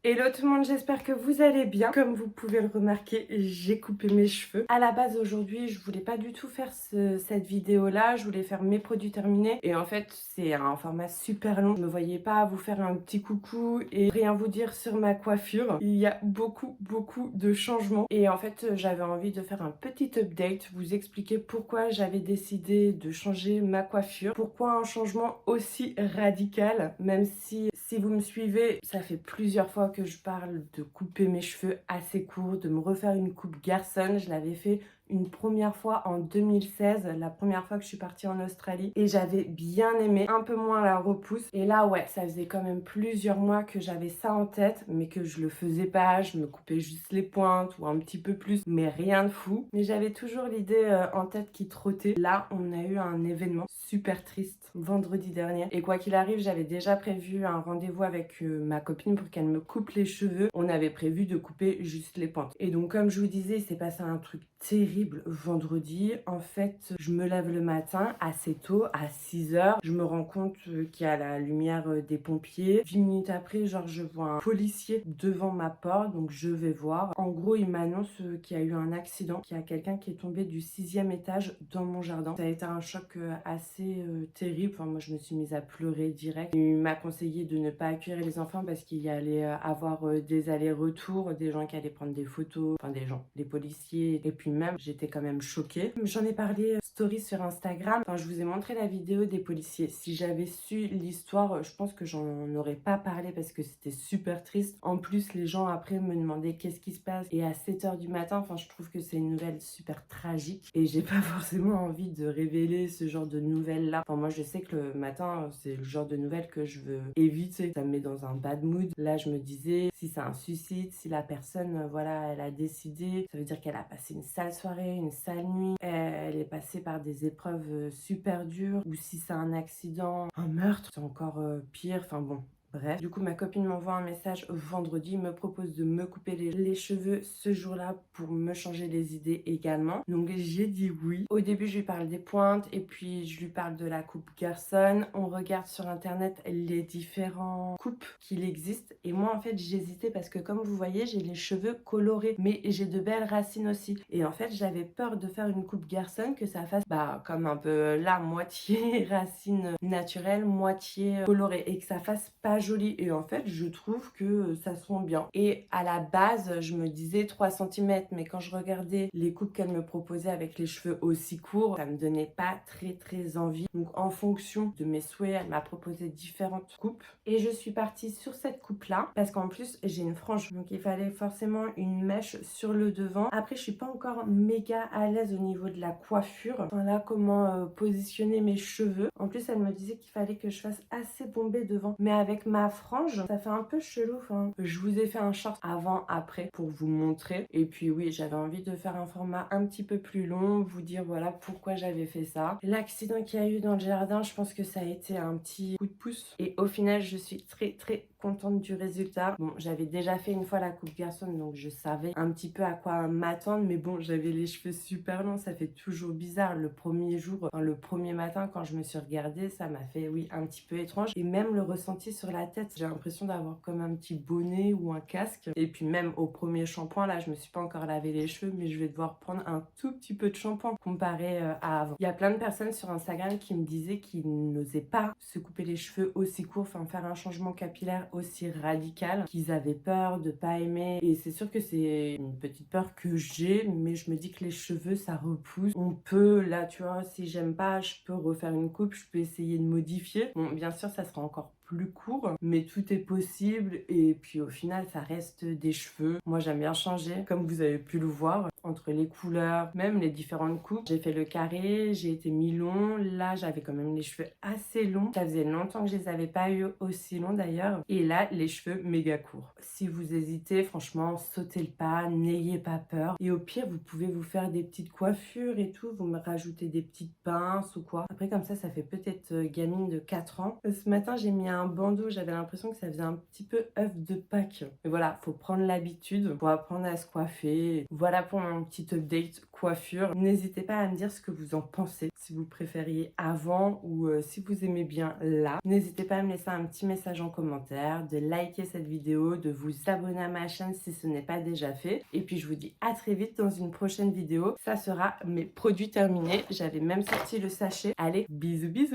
Hello tout le monde, j'espère que vous allez bien. Comme vous pouvez le remarquer, j'ai coupé mes cheveux. À la base aujourd'hui, je voulais pas du tout faire cette vidéo là, je voulais faire mes produits terminés. Et en fait, c'est un format super long. Je me voyais pas vous faire un petit coucou et rien vous dire sur ma coiffure. Il y a beaucoup de changements. Et en fait, j'avais envie de faire un petit update, vous expliquer pourquoi j'avais décidé de changer ma coiffure. Pourquoi un changement aussi radical, même si vous me suivez, ça fait plusieurs fois que je parle de couper mes cheveux assez courts, de me refaire une coupe garçonne. Je l'avais fait une première fois en 2016, la première fois que je suis partie en Australie, et j'avais bien aimé, un peu moins la repousse. Et là ouais, ça faisait quand même plusieurs mois que j'avais ça en tête, mais que je le faisais pas. Je me coupais juste les pointes ou un petit peu plus, mais rien de fou. Mais j'avais toujours l'idée en tête qui trottait. Là on a eu un événement super triste vendredi dernier, et quoi qu'il arrive, j'avais déjà prévu un rendez-vous avec ma copine pour qu'elle me coupe les cheveux. On avait prévu de couper juste les pointes. Et donc comme je vous disais, il s'est passé un truc terrible vendredi. En fait, je me lève le matin assez tôt, à 6 h. Je me rends compte qu'il y a la lumière des pompiers. 10 minutes après, genre, je vois un policier devant ma porte, donc je vais voir. En gros, il m'annonce qu'il y a eu un accident, qu'il y a quelqu'un qui est tombé du 6e étage dans mon jardin. Ça a été un choc assez terrible. Enfin, moi, je me suis mise à pleurer direct. Il m'a conseillé de ne pas accueillir les enfants parce qu'il y allait avoir des allers-retours, des gens qui allaient prendre des photos, enfin des gens, des policiers. Et puis même, j'étais quand même choquée. J'en ai parlé story sur Instagram. Enfin, je vous ai montré la vidéo des policiers. Si j'avais su l'histoire, je pense que j'en aurais pas parlé parce que c'était super triste. En plus, les gens après me demandaient qu'est-ce qui se passe. Et à 7 h du matin, enfin, je trouve que c'est une nouvelle super tragique. Et j'ai pas forcément envie de révéler ce genre de nouvelles-là. Enfin, moi, je sais que le matin, c'est le genre de nouvelles que je veux éviter. Ça me met dans un bad mood. Là, je me disais, si c'est un suicide, si la personne, voilà, elle a décidé, ça veut dire qu'elle a passé une sale soirée, une sale nuit, elle est passée par des épreuves super dures, ou si c'est un accident, un meurtre, c'est encore pire. Enfin bon, bref, du coup, ma copine m'envoie un message vendredi, me propose de me couper les cheveux ce jour-là pour me changer les idées également. Donc j'ai dit oui. Au début, je lui parle des pointes et puis je lui parle de la coupe garçonne. On regarde sur internet les différents coupes qu'il existe. Et moi, en fait, j'hésitais parce que comme vous voyez, j'ai les cheveux colorés, mais j'ai de belles racines aussi. Et en fait, j'avais peur de faire une coupe garçonne, que ça fasse comme un peu la moitié racine naturelle, moitié colorée, et que ça fasse pas joli. Et en fait, je trouve que ça se rend bien. Et à la base, je me disais 3 cm, mais quand je regardais les coupes qu'elle me proposait avec les cheveux aussi courts, ça me donnait pas très envie. Donc en fonction de mes souhaits, elle m'a proposé différentes coupes. Et je suis partie sur cette coupe-là, parce qu'en plus, j'ai une frange. Donc il fallait forcément une mèche sur le devant. Après, je suis pas encore méga à l'aise au niveau de la coiffure. Enfin là, comment positionner mes cheveux. En plus, elle me disait qu'il fallait que je fasse assez bombé devant. Mais avec ma frange, ça fait un peu chelou. Enfin, je vous ai fait un short avant-après pour vous montrer. Et puis oui, j'avais envie de faire un format un petit peu plus long, vous dire voilà pourquoi j'avais fait ça. L'accident qu'il y a eu dans le jardin, je pense que ça a été un petit coup de pouce. Et au final, je suis très contente du résultat. Bon, j'avais déjà fait une fois la coupe garçonne, donc je savais un petit peu à quoi m'attendre. Mais bon, j'avais les cheveux super longs, ça fait toujours bizarre. Le premier jour, enfin, le premier matin, quand je me suis regardée, ça m'a fait, oui, un petit peu étrange. Et même le ressenti sur la tête, j'ai l'impression d'avoir comme un petit bonnet ou un casque. Et puis même au premier shampoing, là, je me suis pas encore lavé les cheveux, mais je vais devoir prendre un tout petit peu de shampoing comparé à avant. Il y a plein de personnes sur Instagram qui me disaient qu'ils n'osaient pas se couper les cheveux aussi courts, enfin faire un changement capillaire aussi radical, qu'ils avaient peur de pas aimer. Et c'est sûr que c'est une petite peur que j'ai, mais je me dis que les cheveux, ça repousse. On peut, là, tu vois, si j'aime pas, je peux refaire une coupe, je peux essayer de modifier. Bon, bien sûr, ça sera encore plus court, mais tout est possible. Et puis au final, ça reste des cheveux. Moi, j'aime bien changer, comme vous avez pu le voir, entre les couleurs, même les différentes coupes. J'ai fait le carré, j'ai été mi-long. Là, j'avais quand même les cheveux assez longs. Ça faisait longtemps que je les avais pas eu aussi longs d'ailleurs. Et là, les cheveux méga courts. Si vous hésitez, franchement, sautez le pas, n'ayez pas peur. Et au pire, vous pouvez vous faire des petites coiffures et tout. Vous me rajoutez des petites pinces ou quoi. Après, comme ça fait peut-être gamine de 4 ans. Ce matin, j'ai mis un bandeau, j'avais l'impression que ça faisait un petit peu œuf de Pâques. Mais voilà, faut prendre l'habitude pour apprendre à se coiffer. Voilà pour mon petit update coiffure. N'hésitez pas à me dire ce que vous en pensez, si vous préfériez avant ou si vous aimez bien là. N'hésitez pas à me laisser un petit message en commentaire, de liker cette vidéo, de vous abonner à ma chaîne si ce n'est pas déjà fait. Et puis je vous dis à très vite dans une prochaine vidéo. Ça sera mes produits terminés. J'avais même sorti le sachet. Allez, bisous bisous.